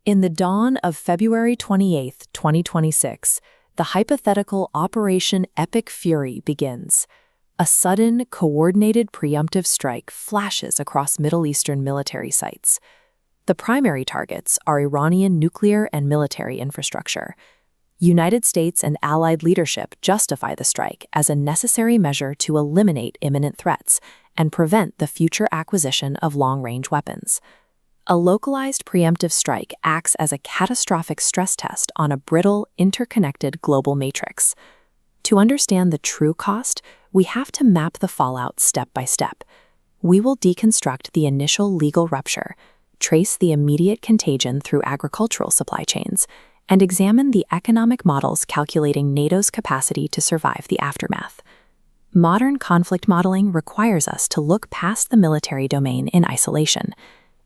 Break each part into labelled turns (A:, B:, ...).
A: In the dawn of February 28, 2026, the hypothetical Operation Epic Fury begins. A sudden, coordinated preemptive strike flashes across Middle Eastern military sites. The primary targets are Iranian nuclear and military infrastructure. United States and allied leadership justify the strike as a necessary measure to eliminate imminent threats and prevent the future acquisition of long-range weapons. A localized preemptive strike acts as a catastrophic stress test on a brittle, interconnected global matrix. To understand the true cost, we have to map the fallout step by step. We will deconstruct the initial legal rupture, trace the immediate contagion through agricultural supply chains, and examine the economic models calculating NATO's capacity to survive the aftermath. Modern conflict modeling requires us to look past the military domain in isolation.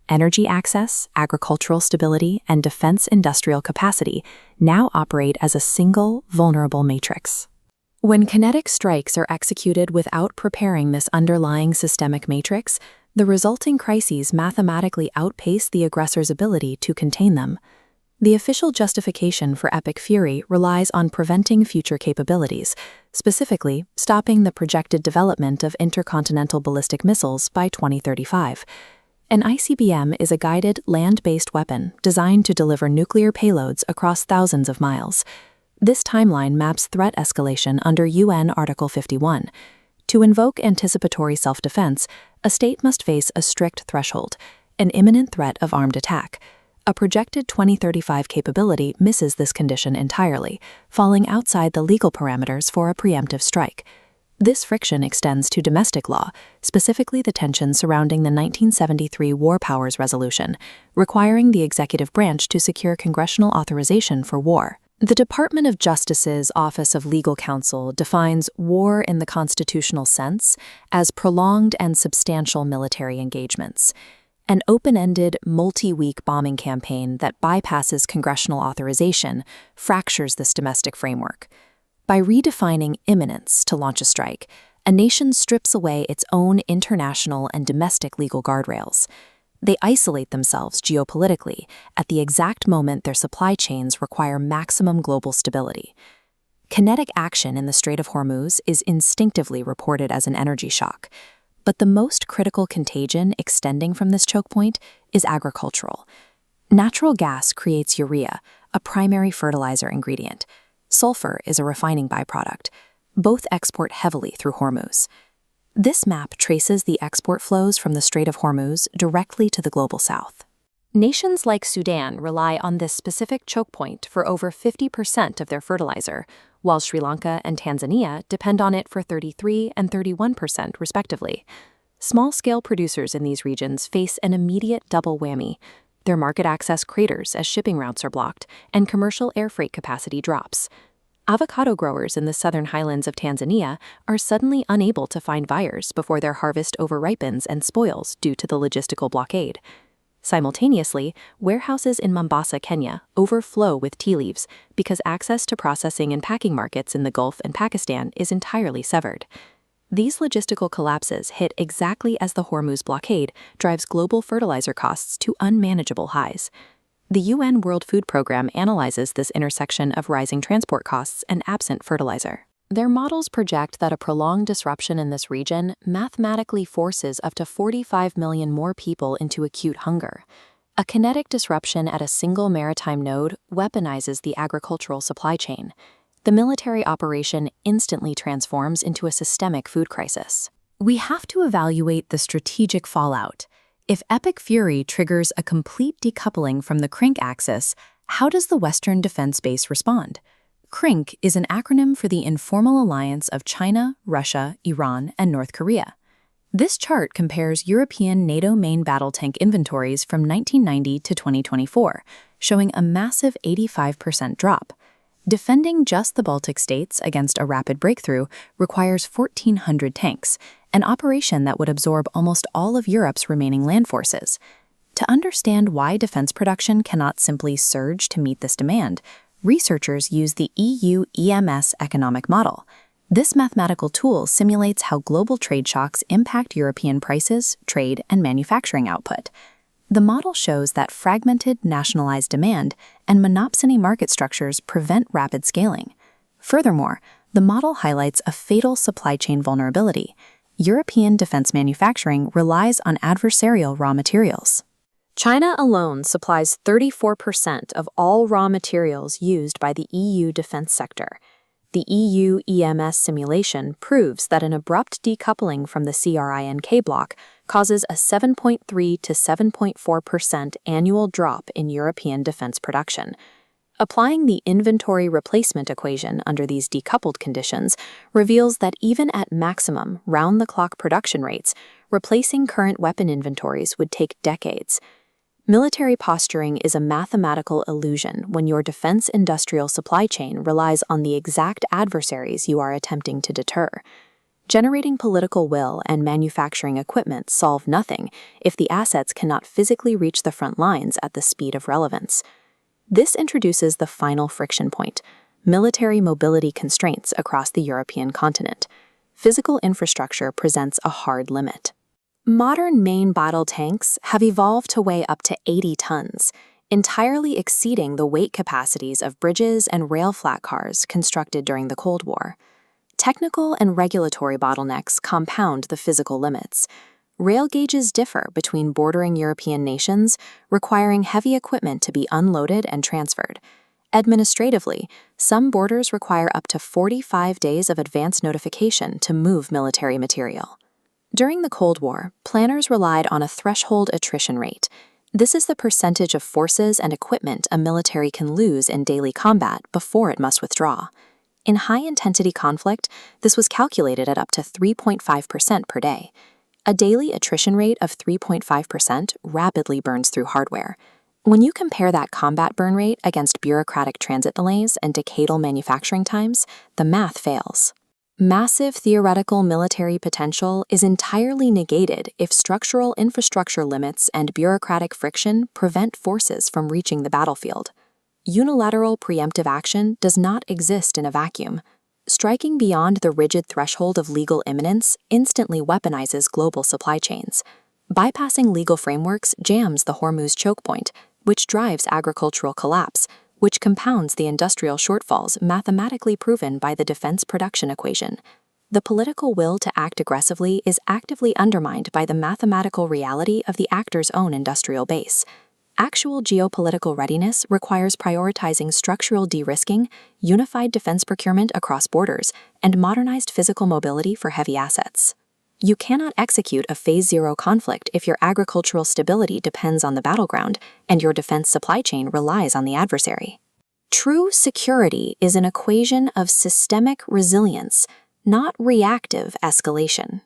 A: Energy access, agricultural stability, and defense industrial capacity now operate as a single, vulnerable matrix. When kinetic strikes are executed without preparing this underlying systemic matrix, the resulting crises mathematically outpace the aggressor's ability to contain them. The official justification for Epic Fury relies on preventing future capabilities, specifically stopping the projected development of intercontinental ballistic missiles by 2035. An ICBM is a guided, land-based weapon designed to deliver nuclear payloads across thousands of miles. This timeline maps threat escalation under UN Article 51. To invoke anticipatory self-defense, a state must face a strict threshold, an imminent threat of armed attack. A projected 2035 capability misses this condition entirely, falling outside the legal parameters for a preemptive strike. This friction extends to domestic law, specifically the tensions surrounding the 1973 War Powers Resolution, requiring the executive branch to secure congressional authorization for war. The Department of Justice's Office of Legal Counsel defines war in the constitutional sense as prolonged and substantial military engagements. An open-ended, multi-week bombing campaign that bypasses congressional authorization fractures this domestic framework. By redefining imminence to launch a strike, a nation strips away its own international and domestic legal guardrails. They isolate themselves geopolitically at the exact moment their supply chains require maximum global stability. Kinetic action in the Strait of Hormuz is instinctively reported as an energy shock, but the most critical contagion extending from this choke point is agricultural. Natural gas creates urea, a primary fertilizer ingredient. Sulfur is a refining byproduct. Both export heavily through Hormuz. This map traces the export flows from the Strait of Hormuz directly to the global south. Nations like Sudan rely on this specific choke point for over 50% of their fertilizer, while Sri Lanka and Tanzania depend on it for 33% and 31% respectively. Small-scale producers in these regions face an immediate double whammy. Their market access craters as shipping routes are blocked, and commercial air freight capacity drops. Avocado growers in the southern highlands of Tanzania are suddenly unable to find buyers before their harvest overripens and spoils due to the logistical blockade. Simultaneously, warehouses in Mombasa, Kenya, overflow with tea leaves because access to processing and packing markets in the Gulf and Pakistan is entirely severed. These logistical collapses hit exactly as the Hormuz blockade drives global fertilizer costs to unmanageable highs. The UN World Food Programme analyzes this intersection of rising transport costs and absent fertilizer. Their models project that a prolonged disruption in this region mathematically forces up to 45 million more people into acute hunger. A kinetic disruption at a single maritime node weaponizes the agricultural supply chain. The military operation instantly transforms into a systemic food crisis. We have to evaluate the strategic fallout. If Epic Fury triggers a complete decoupling from the CRINC axis, how does the Western defense base respond? CRINC is an acronym for the informal alliance of China, Russia, Iran, and North Korea. This chart compares European NATO main battle tank inventories from 1990 to 2024, showing a massive 85% drop. Defending just the Baltic states against a rapid breakthrough requires 1,400 tanks, an operation that would absorb almost all of Europe's remaining land forces. To understand why defense production cannot simply surge to meet this demand, researchers use the EU EMS economic model. This mathematical tool simulates how global trade shocks impact European prices, trade, and manufacturing output. The model shows that fragmented nationalized demand and monopsony market structures prevent rapid scaling. Furthermore, the model highlights a fatal supply chain vulnerability. European defense manufacturing relies on adversarial raw materials. China alone supplies 34% of all raw materials used by the EU defense sector. The EU EMS simulation proves that an abrupt decoupling from the CRINK bloc causes a 7.3 to 7.4% annual drop in European defense production. Applying the inventory replacement equation under these decoupled conditions reveals that even at maximum round-the-clock production rates, replacing current weapon inventories would take decades. Military posturing is a mathematical illusion when your defense industrial supply chain relies on the exact adversaries you are attempting to deter. Generating political will and manufacturing equipment solve nothing if the assets cannot physically reach the front lines at the speed of relevance. This introduces the final friction point: military mobility constraints across the European continent. Physical infrastructure presents a hard limit. Modern main battle tanks have evolved to weigh up to 80 tons, entirely exceeding the weight capacities of bridges and rail flat cars constructed during the Cold War. Technical and regulatory bottlenecks compound the physical limits. Rail gauges differ between bordering European nations, requiring heavy equipment to be unloaded and transferred. Administratively, some borders require up to 45 days of advance notification to move military material. During the Cold War, planners relied on a threshold attrition rate. This is the percentage of forces and equipment a military can lose in daily combat before it must withdraw. In high-intensity conflict, this was calculated at up to 3.5% per day. A daily attrition rate of 3.5% rapidly burns through hardware. When you compare that combat burn rate against bureaucratic transit delays and decadal manufacturing times, the math fails. Massive theoretical military potential is entirely negated if structural infrastructure limits and bureaucratic friction prevent forces from reaching the battlefield. Unilateral preemptive action does not exist in a vacuum. Striking beyond the rigid threshold of legal imminence instantly weaponizes global supply chains. Bypassing legal frameworks jams the Hormuz choke point, which drives agricultural collapse, which compounds the industrial shortfalls mathematically proven by the defense production equation. The political will to act aggressively is actively undermined by the mathematical reality of the actor's own industrial base. Actual geopolitical readiness requires prioritizing structural de-risking, unified defense procurement across borders, and modernized physical mobility for heavy assets. You cannot execute a Phase Zero conflict if your agricultural stability depends on the battleground and your defense supply chain relies on the adversary. True security is an equation of systemic resilience, not reactive escalation.